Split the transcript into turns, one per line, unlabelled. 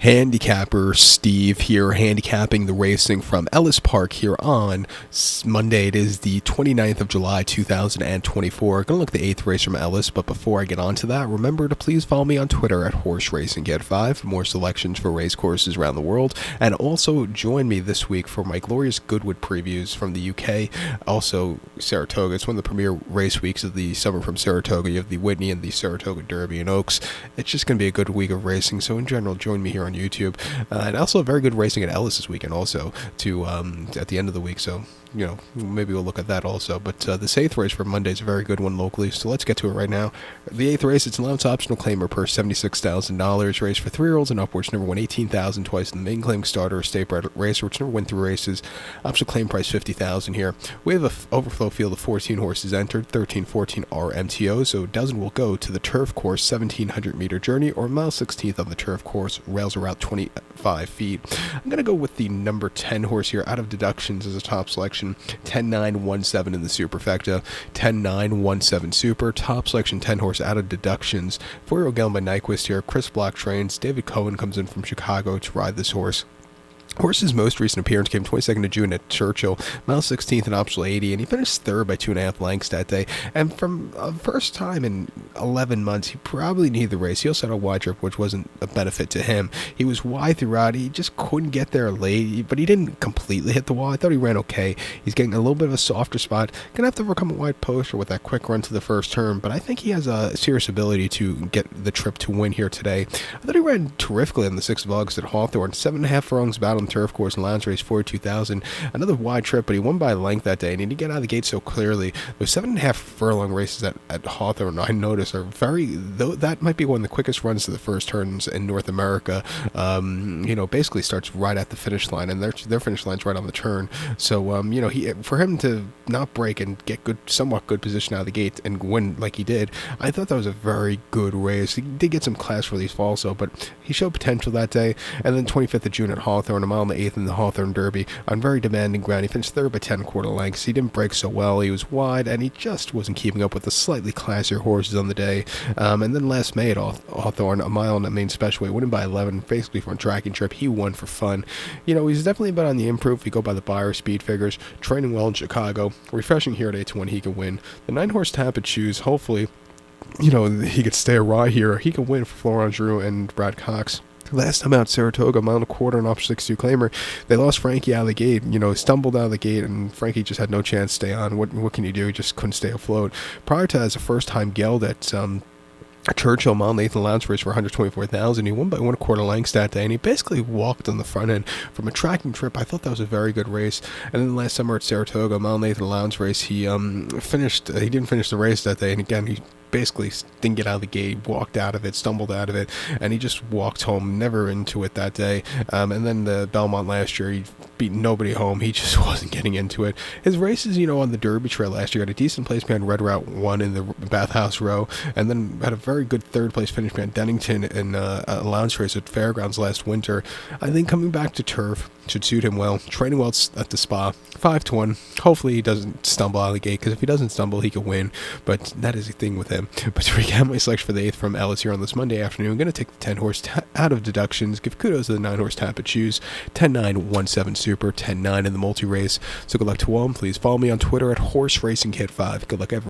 Handicapper Steve here, handicapping the racing from Ellis Park here on Monday. It is the 29th of July, 2024. Gonna look at the 8th race from Ellis, but before I get on to that, remember to please follow me on Twitter at HorseRacingKid5 for more selections for race courses around the world, and also join me this week for my glorious Goodwood previews from the UK, also Saratoga. It's one of the premier race weeks of the summer from Saratoga. You have the Whitney and the Saratoga Derby and Oaks. It's just going to be a good week of racing, so in general, join me here on YouTube. And also very good racing at Ellis this weekend also to at the end of the week, so maybe we'll look at that also. But this 8th race for Monday is a very good one locally, so let's get to it right now. The 8th race, it's an allowance optional claimer per $76,000 race for 3-year-olds and upwards. Number one, 18,000 twice in the main claim starter, state bred racer, which never went through races. Optional claim price $50,000 here. We have an overflow field of 14 horses entered. 13, 14 are MTO, so a dozen will go to the turf course 1,700-meter journey, or mile 16th on the turf course, rails around 25 feet. I'm going to go with the number 10 horse here out of deductions as a top selection. 10-9-1-7 in the superfecta. 10-9-1-7 super. Top selection 10 horse out of deductions. 4-year-old Galen by Nyquist here. Chris Block trains. David Cohen comes in from Chicago to ride this horse. Horse's most recent appearance came 22nd of June at Churchill, mile 16th and optional 80, and he finished third by 2.5 lengths that day. And from first time in 11 months, he probably needed the race. He also had a wide trip, which wasn't a benefit to him. He was wide throughout. He just couldn't get there late, but he didn't completely hit the wall. I thought he ran okay. He's getting a little bit of a softer spot. Gonna have to overcome a wide poster with that quick run to the first turn, but I think he has a serious ability to get the trip to win here today. I thought he ran terrifically on the 6th of August at Hawthorne. 7.5 furlongs battle on turf course and Lounge race 42,000. Another wide trip, but he won by a length that day, and he didn't get out of the gate so clearly. Those 7.5 furlong races at Hawthorne, I noticed, are that might be one of the quickest runs to the first turns in North America. Basically starts right at the finish line, and their finish line's right on the turn. So, for him to not break and get somewhat good position out of the gate and win like he did, I thought that was a very good race. He did get some class relief also, but he showed potential that day. And then 25th of June at Hawthorne, a mile and the 8th in the Hawthorne Derby on very demanding ground. He finished third by 10 quarter lengths. He didn't break so well. He was wide, and he just wasn't keeping up with the slightly classier horses on the day. And then last May at Hawthorne, a mile on the main specialway, winning by 11, basically for a tracking trip. He won for fun. He's definitely been on the improve if you go by the Buyer speed figures. Training well in Chicago. Refreshing here at 8-1, he can win. The 9-horse Tapit Shoes, hopefully, he could stay a raw here. He can win for Florent Giroux and Brad Cox. Last time out, Saratoga, mile and a quarter and option 62 claimer. They lost Frankie out of the gate, stumbled out of the gate, and Frankie just had no chance to stay on. What can you do? He just couldn't stay afloat. Prior to that, as a first-time geld at Churchill, mile and 8th in the Lounge race for 124,000. He won by 1/4 lengths that day, and he basically walked on the front end from a tracking trip. I thought that was a very good race. And then last summer at Saratoga, mile and 8th in the Lounge race, he didn't finish the race that day, and again, he basically didn't get out of the gate, walked out of it, stumbled out of it, and he just walked home, never into it that day. And then the Belmont last year, he beat nobody home. He just wasn't getting into it. His races, on the Derby Trail last year, had a decent place behind Red Route 1 in the Bathhouse Row, and then had a very good third place finish behind Dennington in a Lounge race at Fairgrounds last winter. I think coming back to turf should suit him well. Training well at the Spa, 5-1. Hopefully he doesn't stumble out of the gate, because if he doesn't stumble, he can win, but that is a thing with him. But to recap my selection for the 8th from Ellis here on this Monday afternoon, I'm going to take the 10-horse out of deductions, give kudos to the 9-horse Tapit Shoes, 10-9-1-7 super, 10-9 in the multi-race. So good luck to all. Please follow me on Twitter at HorseRacingKid5. Good luck, everyone.